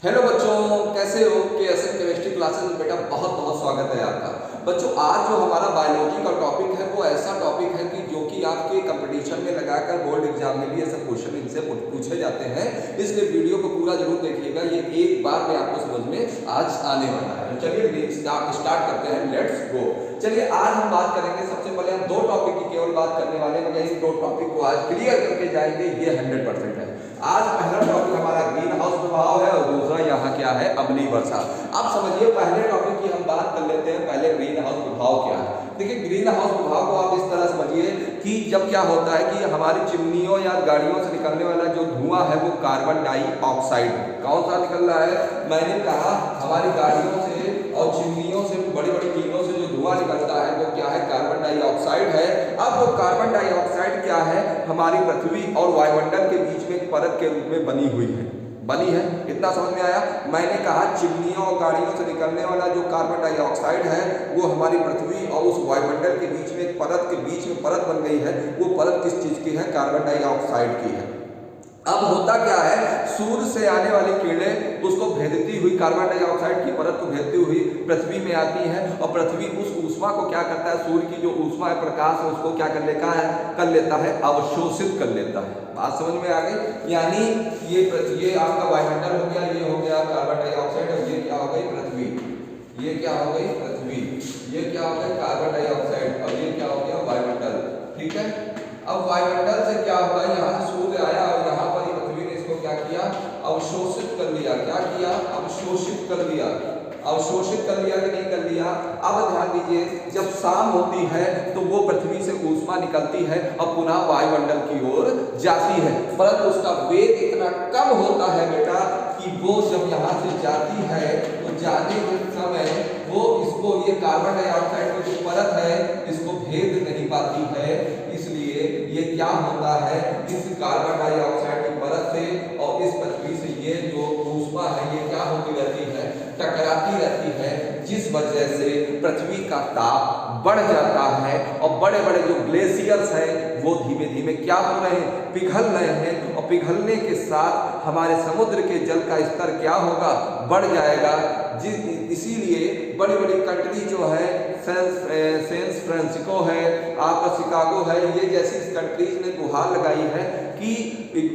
Hello बच्चों, कैसे हो? केएसएम केमिस्ट्री क्लासेस में बेटा बहुत बहुत स्वागत है आपका। बच्चों, आज जो हमारा बायोलॉजी का टॉपिक है वो ऐसा टॉपिक है कि जो कि आपके कंपटीशन में लगाकर बोर्ड एग्जाम में भी ऐसे क्वेश्चन इनसे पूछे जाते हैं, इसलिए वीडियो को पूरा जरूर देखिएगा। ये एक बार में आपको समझ में आज आने वाला है। चलिए स्टार्ट करते हैं, लेट्स गो। चलिए आज हम बात करेंगे, सबसे पहले हम दो टॉपिक की केवल बात करने वाले हैं, मगर इन दो टॉपिक को आज क्लियर करके जाएंगे, ये 100% है। आज पहला टॉपिक हमारा ग्रीन हाउस प्रभाव है और दूसरा यहाँ क्या है, अम्लीय वर्षा। आप समझिए, पहले टॉपिक की हम बात कर लेते हैं। पहले ग्रीन हाउस प्रभाव क्या है। देखिए, ग्रीन हाउस प्रभाव को आप इस तरह समझिए कि जब क्या होता है कि हमारी चिमनियों या गाड़ियों से निकलने वाला जो धुआं है वो कार्बन डाइऑक्साइड, कौन सा निकल रहा है, मैंने कहा हमारी गाड़ियों से और चिमनियों से, बड़ी बड़ी टीनों से जो धुआं निकलता है वो क्या है, कार्बन डाइऑक्साइड है। अब वो कार्बन डाइऑक्साइड क्या है, हमारी पृथ्वी और वायुमंडल के बीच में एक परत के रूप में बनी है। इतना समझ में आया। मैंने कहा चिमनियों और गाड़ियों से निकलने वाला जो कार्बन डाइऑक्साइड है वो हमारी पृथ्वी और उस वायुमंडल के बीच में एक परत के बीच में परत बन गई है। वो परत किस चीज की है, कार्बन डाइऑक्साइड की है। अब होता क्या है, सूर्य से आने वाली किरणें उसको भेदती हुई, कार्बन डाइऑक्साइड की परत को भेदती हुई पृथ्वी में आती है और पृथ्वी उस ऊष्मा को क्या करता है, सूर्य की जो ऊष्मा है, प्रकाश है, उसको क्या कर लेता है, अवशोषित कर लेता है। बात समझ में आ गई। यानी ये आपका वायुमंडल हो गया, ये हो गया कार्बन डाइऑक्साइड और ये क्या हो गई, पृथ्वी। ये क्या हो गई, पृथ्वी। ये क्या हो गया, कार्बन डाइऑक्साइड और ये क्या हो गया, वायुमंडल। ठीक है। अब वायुमंडल से क्या होगा, यहाँ से सूर्य आया और यहाँ पर ही पृथ्वी ने इसको क्या किया, अवशोषित कर लिया। क्या किया, अवशोषित कर लिया। अवशोषित कर लिया कि नहीं कर लिया। अब ध्यान दीजिए, जब शाम होती है तो वो पृथ्वी से ऊष्मा निकलती है और पुनः वायुमंडल की ओर जाती है, परंतु उसका वेग इतना कम होता है बेटा कि वो जब यहाँ से जाती है तो जाने के समय वो इसको, ये कार्बन डाइऑक्साइड की जो परत है इसको भेद नहीं पाती है। इसलिए ये क्या होता है, इस कार्बन डाइऑक्साइड की परत से और इस पृथ्वी से ये जो ऊष्मा है ये क्या होती रहती है, टकराती रहती है, जिस वजह से पृथ्वी का ताप बढ़ जाता है और बड़े बड़े जो ग्लेशियर्स हैं वो धीमे धीमे क्या हो रहे हैं, पिघल रहे हैं। और पिघलने के साथ हमारे समुद्र के जल का स्तर क्या होगा, बढ़ जाएगा। इसीलिए बड़ी बड़ी कंट्री जो है, सैन फ्रांसिस्को है, आपका शिकागो है, ये जैसी कंट्रीज ने गुहार लगाई है कि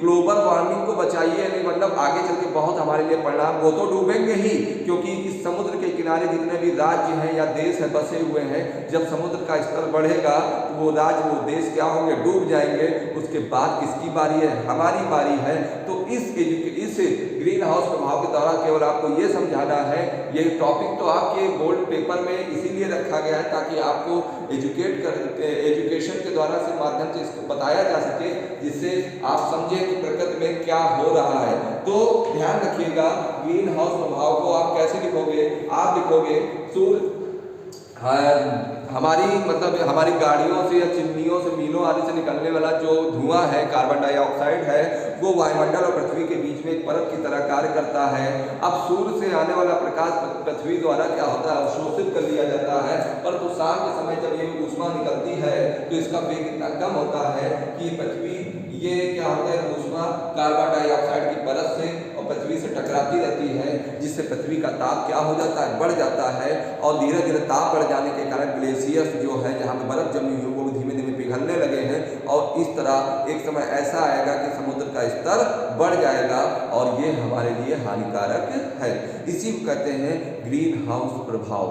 ग्लोबल वार्मिंग को बचाइए, नहीं मतलब आगे चल के बहुत हमारे लिए परिणाम, वो तो डूबेंगे ही, क्योंकि इस समुद्र के किनारे जितने भी राज्य हैं या देश है बसे हुए हैं, जब समुद्र का स्तर बढ़ेगा तो वो राज्य, वो देश क्या होंगे, डूब जाएंगे। उसके बाद किसकी बारी है, हमारी बारी है। तो इस ग्रीन हाउस प्रभाव के द्वारा केवल आपको ये समझाना है, ये टॉपिक तो आपके बोर्ड पेपर में इसीलिए रखा गया है ताकि आपको एजुकेशन के द्वारा से माध्यम से इसको बताया जा सके, जिससे आप समझें कि प्रकृति में क्या हो रहा है। तो ध्यान रखिएगा, ग्रीन हाउस प्रभाव को आप कैसे लिखोगे, आप लिखोगे सूर्य हमारी गाड़ियों से या चिमनियों से, मीलों आदि से निकलने वाला जो धुआं है, कार्बन डाइऑक्साइड है, वो वायुमंडल और पृथ्वी के बीच में एक परत की तरह कार्य करता है। अब सूर्य से आने वाला प्रकाश पृथ्वी द्वारा क्या होता है, अवशोषित कर लिया जाता है, परंतु शाम के समय जब ये ऊष्मा निकलती है तो इसका वेग इतना कम होता है कि पृथ्वी, ये क्या होता है, ऊष्मा कार्बन डाइऑक्साइड की परत से और पृथ्वी से टकराती रहती है, जिससे पृथ्वी का ताप क्या हो जाता है, बढ़ जाता है। और धीरे धीरे ताप बढ़ जाने के कारण ग्लेशियर्स जो है, जहाँ पे बर्फ जमी हुई, वो धीमे धीमे पिघलने लगे हैं और इस तरह एक समय ऐसा आएगा कि समुद्र का स्तर बढ़ जाएगा और ये हमारे लिए हानिकारक है। इसी को कहते हैं ग्रीन हाउस प्रभाव।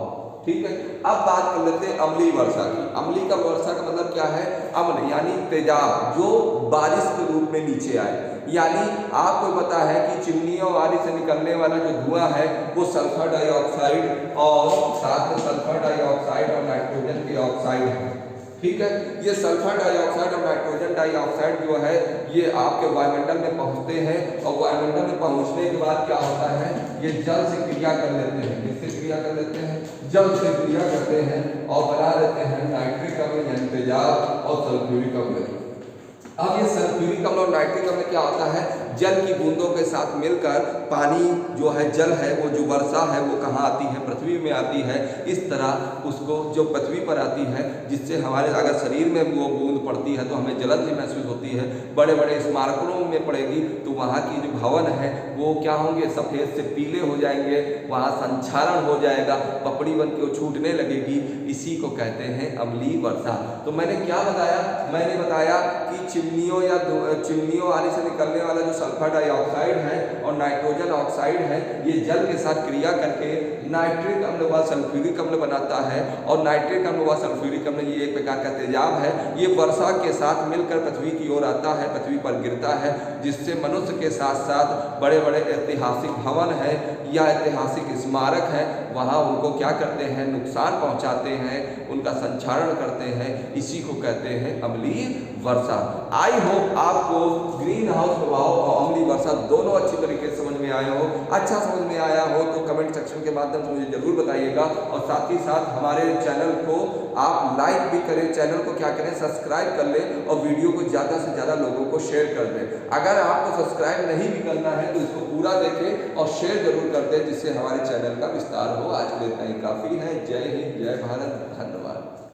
ठीक है। अब बात कर लेते हैं अम्लीय वर्षा की। अम्लीय का वर्षा का मतलब क्या है, अम्ल यानी तेजाब, जो बारिश के रूप में नीचे आए। यानी आपको पता है कि चिमनियों आदि से निकलने वाला जो धुआं है वो सल्फर डाइऑक्साइड और साथ में सल्फर डाइऑक्साइड और नाइट्रोजन के ऑक्साइड है। ठीक है। ये सल्फर डाइऑक्साइड और नाइट्रोजन डाइऑक्साइड जो है ये आपके वायुमंडल में पहुंचते हैं और वायुमंडल में पहुंचने के बाद क्या होता है, ये जल से क्रिया कर लेते हैं। किससे क्रिया कर लेते हैं, जल से क्रिया करते हैं और बना देते हैं नाइट्रिक अम्ल यानी तेजाब और सल्फ्यूरिक अम्ल। अब ये सल्फ्यूरिक अम्ल और नाइट्रिक अम्ल क्या होता है, जल की बूंदों के साथ मिलकर पानी जो है, जल है, वो जो वर्षा है वो कहाँ आती है, पृथ्वी में आती है। इस तरह उसको जो पृथ्वी पर आती है, जिससे हमारे अगर शरीर में वो बूंद पड़ती है तो हमें जलन भी महसूस होती है। बड़े बड़े स्मारकों में पड़ेगी तो वहाँ की जो भवन है वो क्या होंगे, सफ़ेद से पीले हो जाएंगे, वहाँ संक्षारण हो जाएगा, पपड़ी बन के वो छूटने लगेगी। इसी को कहते हैं अम्लीय वर्षा। तो मैंने क्या बताया, मैंने बताया कि चिमनियों आने से निकलने वाला जो सल्फर डाइऑक्साइड है और नाइट्रोजन ऑक्साइड है, ये जल के साथ क्रिया करके नाइट्रिक अम्ल व सल्फ्यूरिक अम्ल बनाता है। और नाइट्रिक अम्ल व सल्फ्यूरिक अम्ल ये एक प्रकार का तेजाब है, ये वर्षा के साथ मिलकर पृथ्वी की ओर आता है, पृथ्वी पर गिरता है, जिससे मनुष्य के साथ साथ बड़े बड़े ऐतिहासिक भवन हैं या ऐतिहासिक स्मारक हैं, वहाँ उनको क्या करते हैं, नुकसान पहुँचाते हैं, उनका संक्षारण करते हैं। इसी को कहते हैं अम्लीय वर्षा। आई होप आपको ग्रीन हाउस प्रभाव और अम्लीय वर्षा दोनों अच्छी तरीके से समझ में आया हो। अच्छा समझ में आया हो तो कमेंट सेक्शन के माध्यम से मुझे जरूर बताइएगा, और साथ ही साथ हमारे चैनल को आप लाइक भी करें, चैनल को क्या करें, सब्सक्राइब कर लें और वीडियो को ज़्यादा से ज़्यादा लोगों को शेयर कर दें। अगर आपको सब्सक्राइब नहीं भी करना है तो इसको पूरा देखें और शेयर जरूर कर दें, जिससे हमारे चैनल का विस्तार हो। आज के लिए इतना ही काफ़ी है। जय हिंद, जय भारत, धन्यवाद।